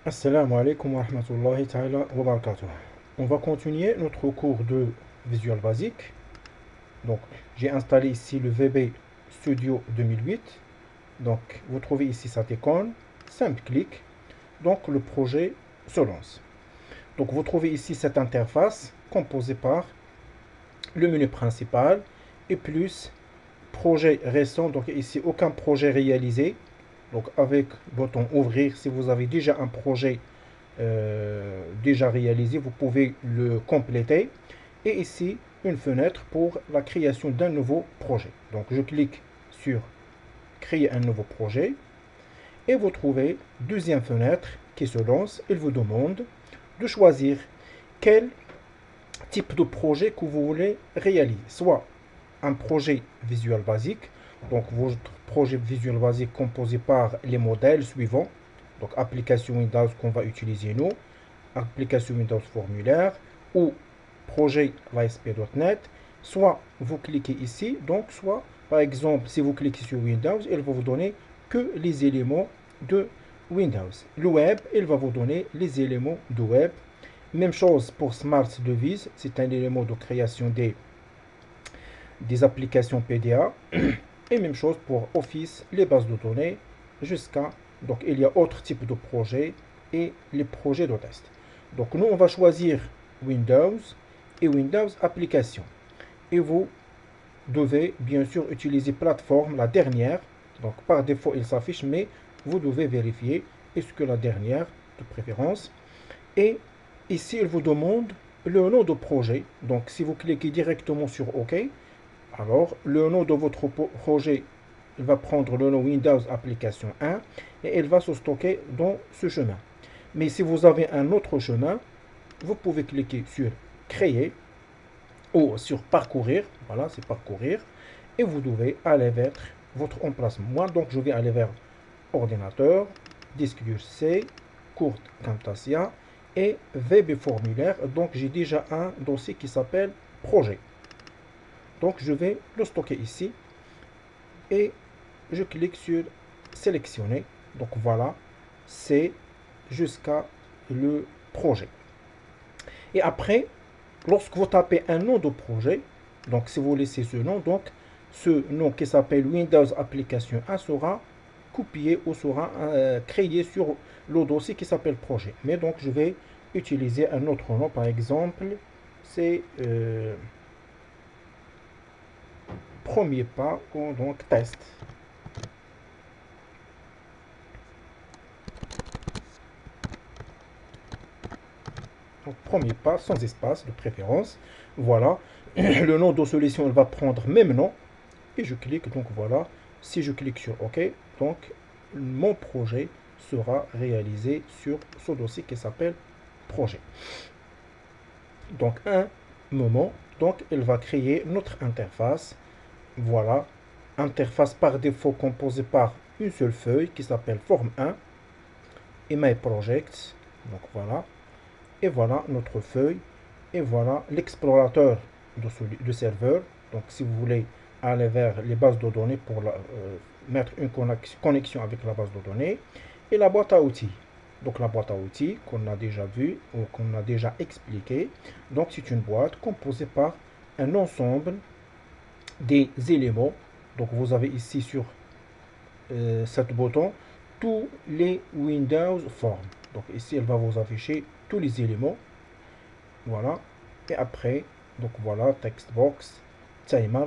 Assalamu alaikum wa rahmatullahi ta'ala wa barakatuh. On va continuer notre cours de Visual Basic. Donc, j'ai installé ici le VB Studio 2008. Donc, vous trouvez ici cette icône. Simple clic. Donc, le projet se lance. Donc, vous trouvez ici cette interface composée par le menu principal et plus projet récent. Donc, ici, aucun projet réalisé. Donc, avec bouton ouvrir, si vous avez déjà un projet déjà réalisé, vous pouvez le compléter. Et ici, une fenêtre pour la création d'un nouveau projet. Donc, je clique sur créer un nouveau projet et vous trouvez deuxième fenêtre qui se lance. Il vous demande de choisir quel type de projet que vous voulez réaliser. Soit un projet visuel basique, donc votre projet visuel basique composé par les modèles suivants, donc application Windows qu'on va utiliser nous, application Windows formulaire ou projet ASP.NET, soit vous cliquez ici, donc soit par exemple si vous cliquez sur Windows, il va vous donner que les éléments de Windows. Le web, il va vous donner les éléments de web. Même chose pour Smart Device, c'est un élément de création des applications PDA. Et même chose pour Office, les bases de données, jusqu'à... Donc il y a autre type de projets et les projets de test. Donc nous, on va choisir Windows et Windows Application. Et vous devez bien sûr utiliser plateforme, la dernière. Donc par défaut, il s'affiche, mais vous devez vérifier est-ce que la dernière de préférence. Et ici, il vous demande le nom de projet. Donc si vous cliquez directement sur OK, alors le nom de votre projet, il va prendre le nom Windows Application 1 et il va se stocker dans ce chemin. Mais si vous avez un autre chemin, vous pouvez cliquer sur Créer ou sur Parcourir. Voilà, c'est Parcourir. Et vous devez aller vers votre emplacement. Moi, donc, je vais aller vers Ordinateur, Disque dur C, Courte Camtasia et VB Formulaire. Donc, j'ai déjà un dossier qui s'appelle Projet. Donc, je vais le stocker ici et je clique sur Sélectionner. Donc, voilà, c'est jusqu'à le projet. Et après, lorsque vous tapez un nom de projet, donc si vous laissez ce nom, donc ce nom qui s'appelle Windows Application 1 sera copié ou sera créé sur le dossier qui s'appelle projet. Mais donc je vais utiliser un autre nom, par exemple, c'est premier pas, ou donc test. Donc, premier pas, sans espace de préférence. Voilà. Le nom de solution, il va prendre même nom. Et je clique, donc voilà. Si je clique sur OK, donc mon projet sera réalisé sur ce dossier qui s'appelle projet. Donc un moment, donc il va créer notre interface. Voilà. Interface par défaut composée par une seule feuille qui s'appelle forme 1 et My Project. Donc voilà. Et voilà notre feuille. Et voilà l'explorateur de serveur. Donc si vous voulez aller vers les bases de données pour mettre une connexion avec la base de données. Et la boîte à outils. Donc la boîte à outils qu'on a déjà vu ou qu'on a déjà expliqué. Donc c'est une boîte composée par un ensemble des éléments. Donc vous avez ici sur cet bouton tous les Windows Forms. Donc ici elle va vous afficher tous les éléments. Voilà. Et après, donc voilà, textbox, timer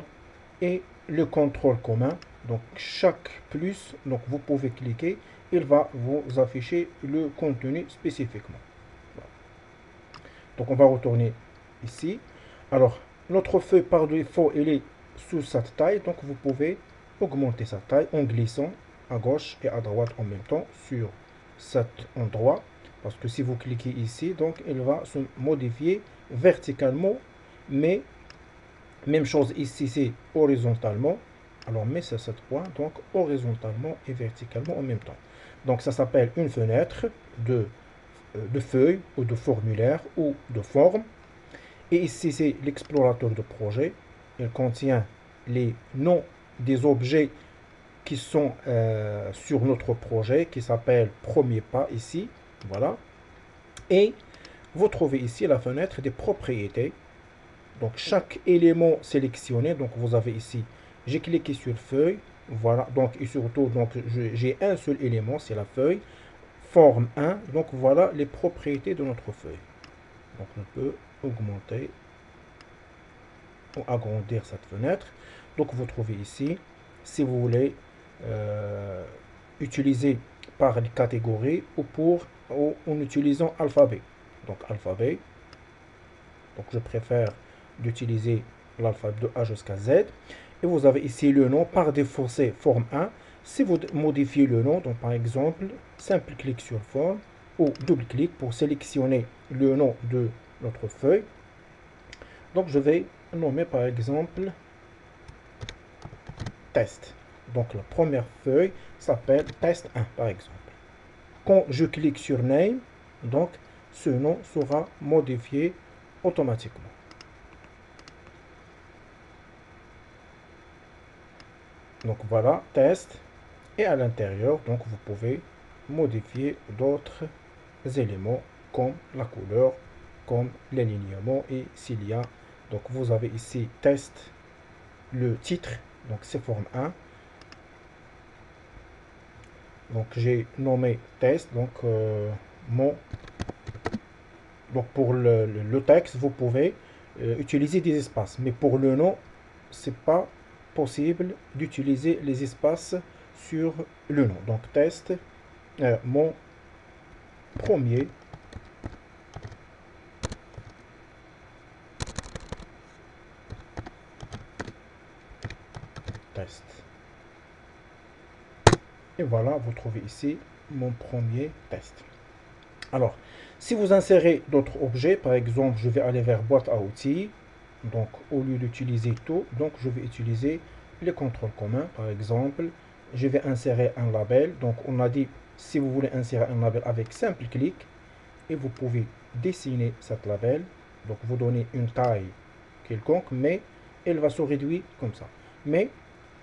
et le contrôle commun. Donc chaque plus, donc vous pouvez cliquer, il va vous afficher le contenu spécifiquement. Voilà. Donc on va retourner ici. Alors notre feuille par défaut, elle est sous cette taille, donc vous pouvez augmenter sa taille en glissant à gauche et à droite en même temps sur cet endroit. Parce que si vous cliquez ici, donc il va se modifier verticalement, mais même chose ici, c'est horizontalement. Alors, mais c'est cette point, donc horizontalement et verticalement en même temps. Donc, ça s'appelle une fenêtre de feuilles ou de formulaire ou de forme. Et ici, c'est l'explorateur de projet. Il contient les noms des objets qui sont sur notre projet, qui s'appelle premier pas ici. Voilà. Et vous trouvez ici la fenêtre des propriétés. Donc chaque élément sélectionné, donc vous avez ici, j'ai cliqué sur feuille, voilà, donc et surtout, donc j'ai un seul élément, c'est la feuille, forme 1, donc voilà les propriétés de notre feuille. Donc on peut augmenter ou agrandir cette fenêtre. Donc vous trouvez ici, si vous voulez utiliser par les catégories ou en utilisant alphabet. Donc alphabet, donc je préfère d'utiliser l'alphabet de A jusqu'à Z. Et vous avez ici le nom, par défaut c'est forme 1. Si vous modifiez le nom, donc par exemple, simple clic sur forme ou double clic pour sélectionner le nom de notre feuille. Donc je vais nommer par exemple test. Donc la première feuille s'appelle test 1 par exemple. Quand je clique sur name, donc ce nom sera modifié automatiquement. Donc voilà, test. Et à l'intérieur, donc vous pouvez modifier d'autres éléments comme la couleur, comme l'alignement et s'il y a. Donc vous avez ici test, le titre, donc c'est forme 1. Donc j'ai nommé test, donc donc pour le texte, vous pouvez utiliser des espaces, mais pour le nom, c'est pas possible d'utiliser les espaces sur le nom. Donc test, mon premier test. Et voilà, vous trouvez ici mon premier test. Alors, si vous insérez d'autres objets, par exemple, je vais aller vers boîte à outils. Donc, au lieu d'utiliser tout, donc je vais utiliser les contrôles communs. Par exemple, je vais insérer un label. Donc, on a dit, si vous voulez insérer un label avec simple clic, et vous pouvez dessiner cette label. Donc, vous donnez une taille quelconque, mais elle va se réduire comme ça. Mais,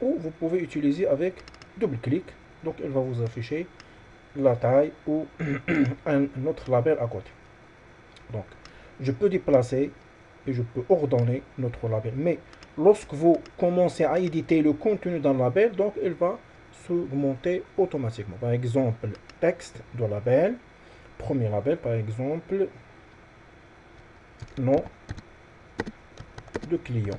ou vous pouvez utiliser avec double clic. Donc, elle va vous afficher la taille ou un autre label à côté. Donc, je peux déplacer et je peux ordonner notre label. Mais lorsque vous commencez à éditer le contenu d'un label, donc il va s'augmenter automatiquement. Par exemple, texte de label, premier label, par exemple, nom de client.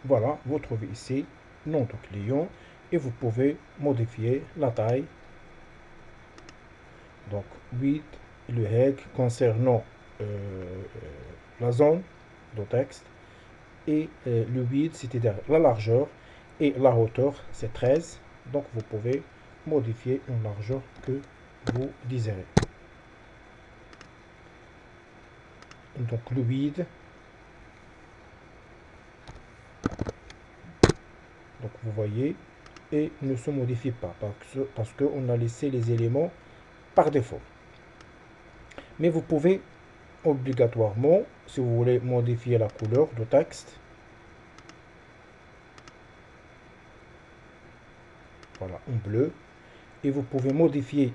Voilà, vous trouvez ici nom de client et vous pouvez modifier la taille. Donc, width, le head concernant la zone de texte et le width, c'est-à-dire la largeur et la hauteur, c'est 13. Donc, vous pouvez modifier une largeur que vous désirez. Donc, le width, donc vous voyez, et ne se modifie pas parce qu'on a laissé les éléments par défaut. Mais vous pouvez obligatoirement, si vous voulez modifier la couleur de texte, voilà, en bleu, et vous pouvez modifier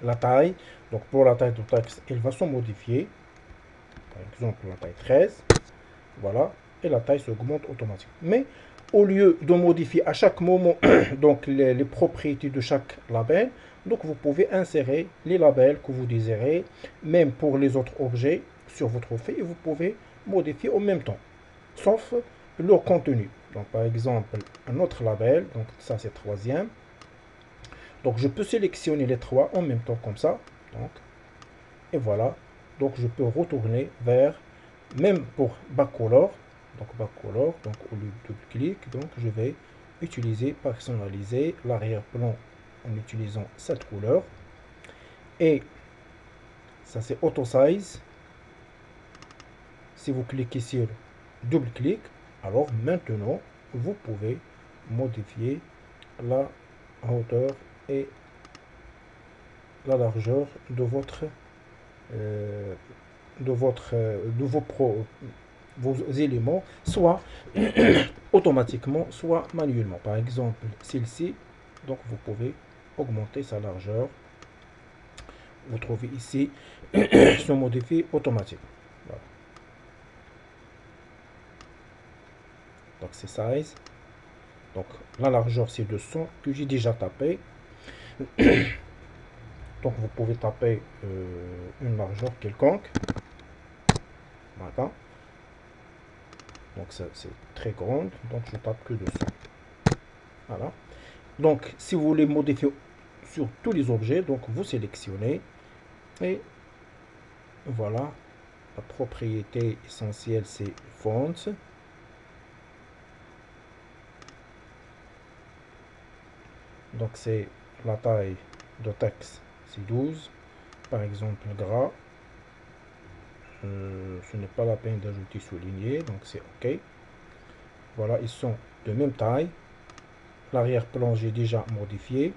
la taille. Donc pour la taille de texte, elle va se modifier. Par exemple, la taille 13. Voilà. Et la taille s'augmente automatiquement. Mais au lieu de modifier à chaque moment donc les propriétés de chaque label, donc vous pouvez insérer les labels que vous désirez, même pour les autres objets sur votre feuille, et vous pouvez modifier en même temps, sauf leur contenu. Donc par exemple, un autre label, donc ça c'est troisième. Donc je peux sélectionner les trois en même temps comme ça. Donc, et voilà. Donc je peux retourner vers, même pour backcolor. Donc backcolor, donc au lieu de clic, donc je vais utiliser personnaliser l'arrière-plan en utilisant cette couleur. Et ça c'est auto size. Si vous cliquez sur double clic, alors maintenant vous pouvez modifier la hauteur et la largeur de votre de vos vos éléments, soit automatiquement, soit manuellement. Par exemple, celle-ci, donc vous pouvez augmenter sa largeur. Vous trouvez ici ce modifie automatique. Voilà. Donc c'est size. Donc la largeur c'est 200 que j'ai déjà tapé. Donc vous pouvez taper une largeur quelconque. Voilà. Donc c'est très grande. Donc je tape que 200. Voilà. Donc si vous voulez modifier sur tous les objets, donc vous sélectionnez et voilà. La propriété essentielle c'est font. Donc c'est la taille de texte, c'est 12. Par exemple, gras, ce n'est pas la peine d'ajouter souligné, donc c'est OK. Voilà, ils sont de même taille. L'arrière-plan, j'ai déjà modifié.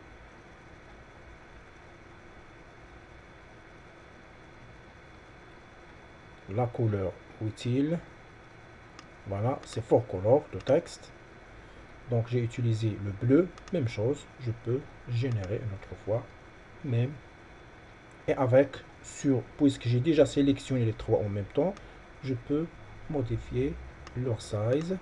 La couleur utile. Voilà, c'est fort color de texte. Donc j'ai utilisé le bleu, même chose, je peux générer une autre fois, même. Et avec, puisque j'ai déjà sélectionné les trois en même temps, je peux modifier leur size.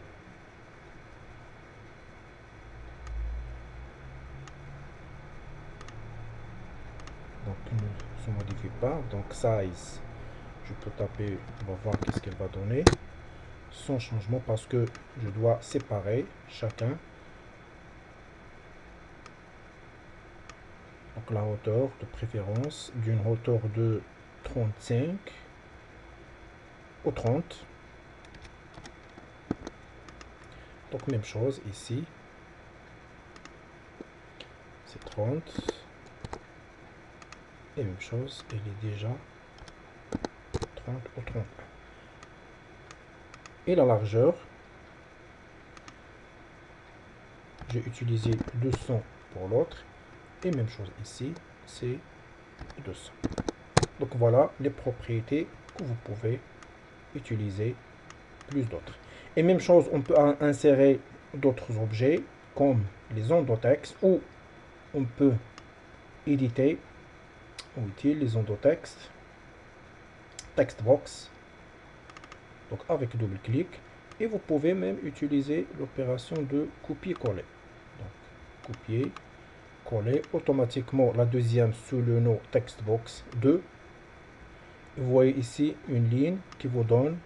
Donc il ne se modifie pas. Donc size, je peux taper, on va voir qu'est-ce qu'elle va donner. Sans changement parce que je dois séparer chacun. Donc la hauteur de préférence d'une hauteur de 35 au 30. Donc même chose ici. C'est 30. Et même chose, elle est déjà 30 au 31. Et la largeur, j'ai utilisé 200 pour l'autre. Et même chose ici, c'est 200. Donc voilà les propriétés que vous pouvez utiliser plus d'autres. Et même chose, on peut insérer d'autres objets comme les endotextes ou on peut éditer ou utile les endotextes, textbox, donc avec double clic. Et vous pouvez même utiliser l'opération de copier-coller. Donc copier, coller automatiquement la deuxième sous le nom textbox 2. Vous voyez ici une ligne qui vous donne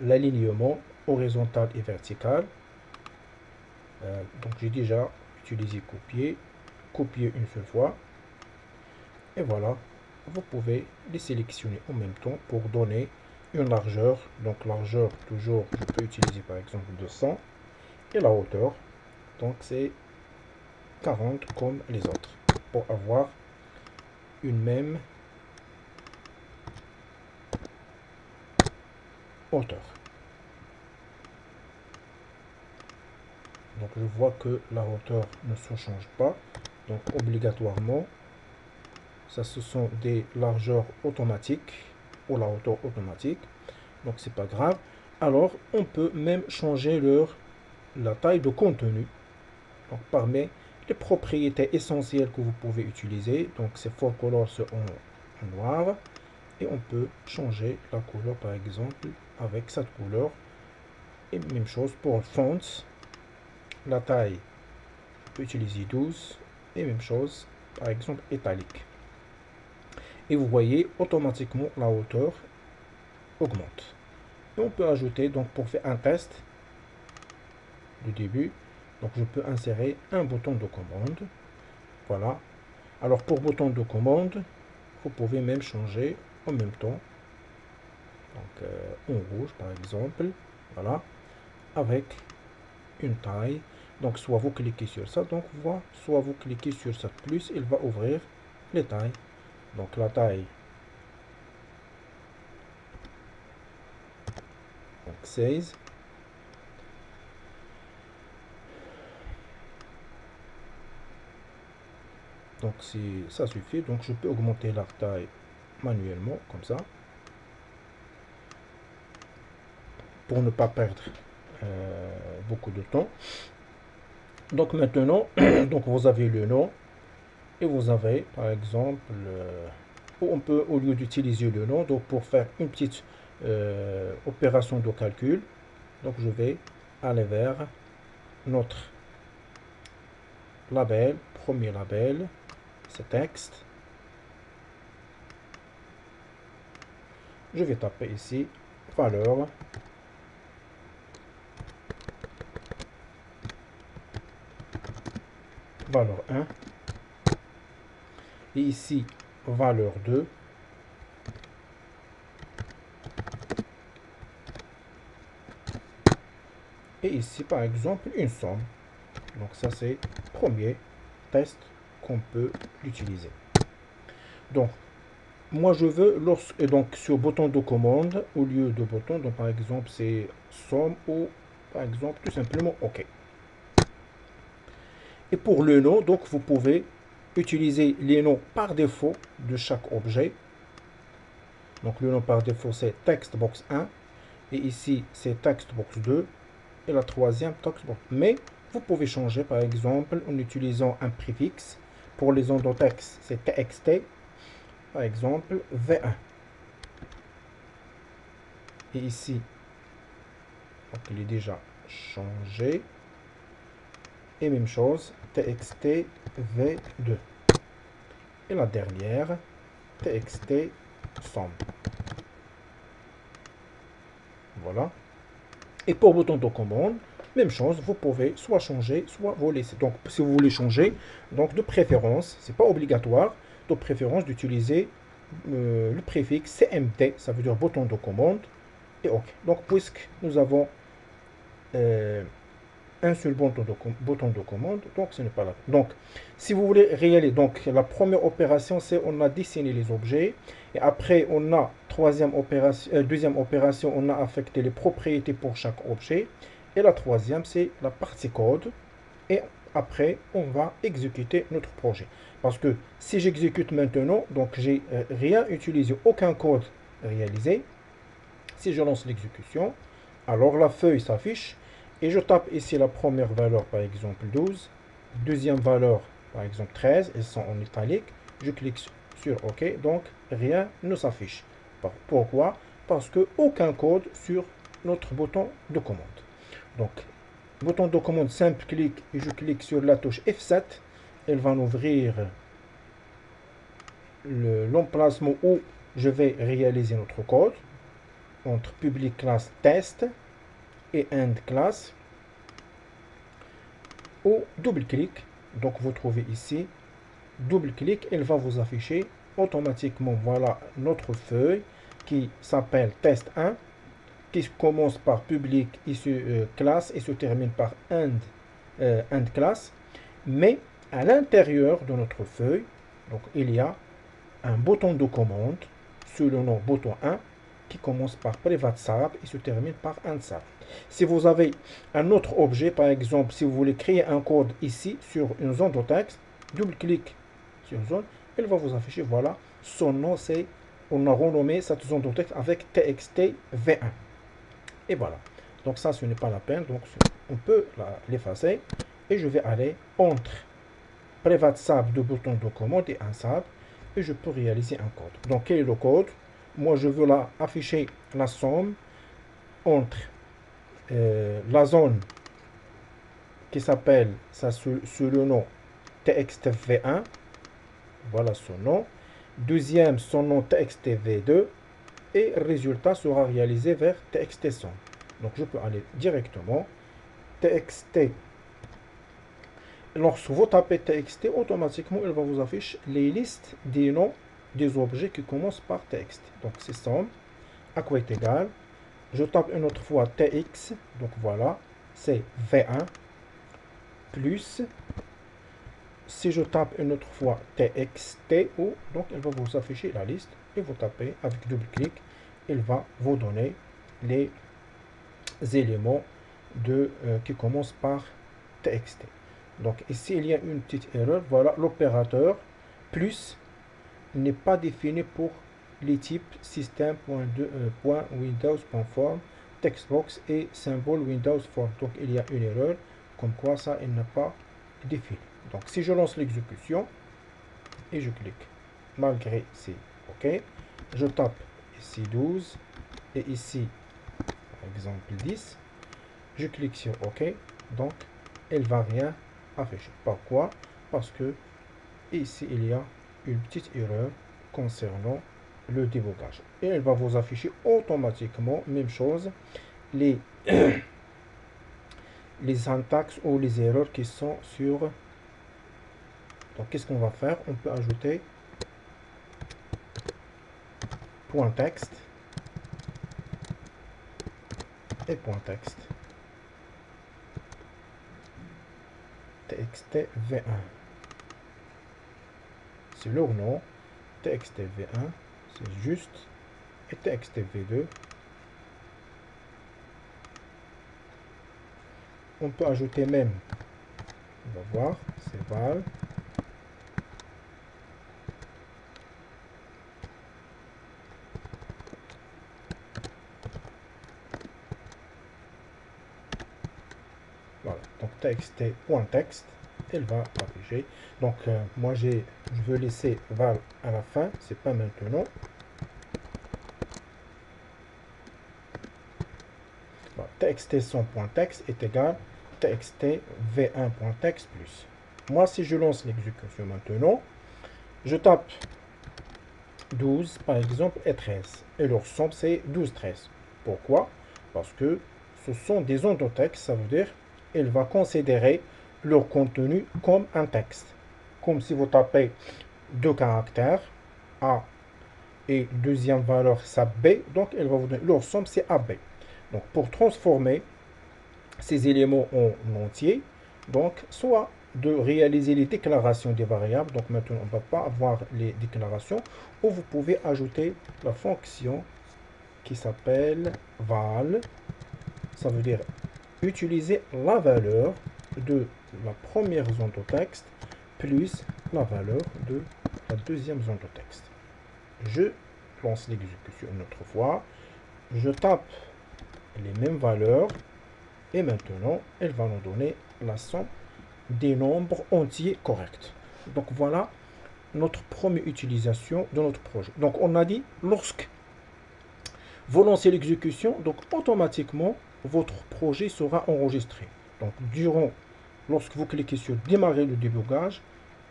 l'alignement horizontal et vertical. Donc j'ai déjà utilisé copier, copier une seule fois. Et voilà, vous pouvez les sélectionner en même temps pour donner une largeur. Donc largeur, toujours, je peux utiliser par exemple 200. Et la hauteur, donc c'est 40 comme les autres. Pour avoir une même hauteur. Donc je vois que la hauteur ne se change pas. Donc obligatoirement, ça ce sont des largeurs automatiques ou la hauteur automatique. Donc c'est pas grave. Alors on peut même changer la taille de contenu. Donc parmi les propriétés essentielles que vous pouvez utiliser, donc c'est full color en noir. Et on peut changer la couleur par exemple avec cette couleur. Et même chose pour fonts. La taille, on peut utiliser 12. Et même chose par exemple italique. Et vous voyez automatiquement la hauteur augmente. Et on peut ajouter, donc pour faire un test du début, donc je peux insérer un bouton de commande. Voilà. Alors pour bouton de commande, vous pouvez même changer en même temps. Donc en rouge par exemple. Voilà. Avec une taille. Donc soit vous cliquez sur ça, donc voilà, soit vous cliquez sur ça plus, il va ouvrir les tailles. Donc la taille, donc 16. Donc si ça suffit, donc je peux augmenter la taille manuellement comme ça. pour ne pas perdre beaucoup de temps. Donc maintenant, donc vous avez le nom et vous avez par exemple, on peut au lieu d'utiliser le nom, donc pour faire une petite opération de calcul, donc je vais aller vers notre label, premier label, c'est texte. Je vais taper ici valeur valeur 1 et ici valeur 2 et ici par exemple une somme. Donc ça c'est premier test qu'on peut l'utiliser. Donc moi je veux et donc sur bouton de commande au lieu de bouton, donc par exemple c'est somme ou par exemple tout simplement OK. Et pour le nom, donc vous pouvez utiliser les noms par défaut de chaque objet. Donc le nom par défaut c'est textbox 1 et ici c'est textbox 2 et la troisième textbox. Mais vous pouvez changer par exemple en utilisant un préfixe. Pour les endotextes c'est txt, par exemple v1. Et ici, donc il est déjà changé. Et même chose, txt v2. Et la dernière, txt somme. Voilà. Et pour bouton de commande, même chose, vous pouvez soit changer, soit vous laisser. Donc si vous voulez changer, donc de préférence, c'est pas obligatoire, de préférence d'utiliser le préfixe cmt, ça veut dire bouton de commande, et OK. Donc puisque nous avons un seul bouton de commande, donc ce n'est pas là. Donc si vous voulez réaliser, donc la première opération c'est on a dessiné les objets et après on a deuxième opération on a affecté les propriétés pour chaque objet et la troisième c'est la partie code et après on va exécuter notre projet. Parce que si j'exécute maintenant, donc j'ai rien utilisé, aucun code réalisé. Si je lance l'exécution, alors la feuille s'affiche et je tape ici la première valeur par exemple 12, deuxième valeur par exemple 13, elles sont en italique, je clique sur OK, donc rien ne s'affiche. Pourquoi? Parce que aucun code sur notre bouton de commande. Donc bouton de commande simple clic et je clique sur la touche F7, elle va m'ouvrir l'emplacement où je vais réaliser notre code entre public class test et end class ou double clic. Donc vous trouvez ici double clic, elle va vous afficher automatiquement. Voilà notre feuille qui s'appelle test 1 qui commence par public class et se termine par end class. Mais à l'intérieur de notre feuille, donc il y a un bouton de commande sous le nom bouton 1 qui commence par private sub et se termine par end sub. Si vous avez un autre objet, par exemple, si vous voulez créer un code ici sur une zone de texte, double-clic sur une zone, elle va vous afficher, voilà, son nom c'est, on a renommé cette zone de texte avec txt v1. Et voilà. Donc ça, ce n'est pas la peine, donc on peut l'effacer. Et je vais aller entre private sub de bouton de commande et un sub, et je peux réaliser un code. Donc quel est le code? Moi, je veux afficher la somme entre la zone qui s'appelle sous le nom txtv1, voilà son nom, deuxième son nom txtv2 et le résultat sera réalisé vers txtSomme. Donc je peux aller directement txt. Lorsque vous tapez txt, automatiquement il va vous afficher les listes des noms des objets qui commencent par txt. Donc c'est somme, à quoi est égal. Je tape une autre fois tx, donc voilà, c'est v1, plus, si je tape une autre fois txt, donc elle va vous afficher la liste, et vous tapez avec double clic, il va vous donner les éléments qui commencent par txt. Donc ici il y a une petite erreur, voilà, l'opérateur plus n'est pas défini pour les types système.windows.form textbox et symbole Windows Phone. Donc il y a une erreur, comme quoi ça, il n'a pas défilé. Donc si je lance l'exécution et je clique, malgré c'est OK, je tape ici 12 et ici par exemple 10, je clique sur OK, donc elle va rien afficher. Pourquoi? Parce que ici il y a une petite erreur concernant le débogage et elle va vous afficher automatiquement même chose les les syntaxes ou les erreurs qui sont sur. Donc qu'est-ce qu'on va faire? On peut ajouter point texte et point texte txt v1, c'est leur nom, txt v1 c'est juste, et txt v2 on peut ajouter même, on va voir, c'est val voilà, donc txt.text elle va afficher. Donc moi je veux laisser val à la fin, c'est pas maintenant. Voilà, txt son point texte est égal txt v1.text plus. Moi si je lance l'exécution maintenant, je tape 12 par exemple et 13 et leur somme c'est 12 13. Pourquoi? Parce que ce sont des ondes de texte, ça veut dire elle va considérer leur contenu comme un texte, comme si vous tapez deux caractères A et deuxième valeur ça B, donc elle va vous donner leur somme c'est AB. Donc pour transformer ces éléments en entier, donc soit de réaliser les déclarations des variables, donc maintenant on ne va pas avoir les déclarations, ou vous pouvez ajouter la fonction qui s'appelle val, ça veut dire utiliser la valeur de la première zone de texte plus la valeur de la deuxième zone de texte. Je lance l'exécution une autre fois, je tape les mêmes valeurs et maintenant elle va nous donner la somme des nombres entiers corrects. Donc voilà notre première utilisation de notre projet. Donc on a dit lorsque vous lancez l'exécution, donc automatiquement votre projet sera enregistré. Donc lorsque vous cliquez sur démarrer le débogage,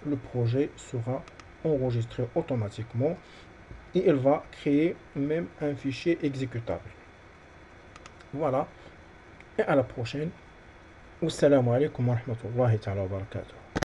le projet sera enregistré automatiquement et elle va créer même un fichier exécutable. Voilà, et à la prochaine. Wassalamu alaikum wa rahmatullahi wa barakatuh.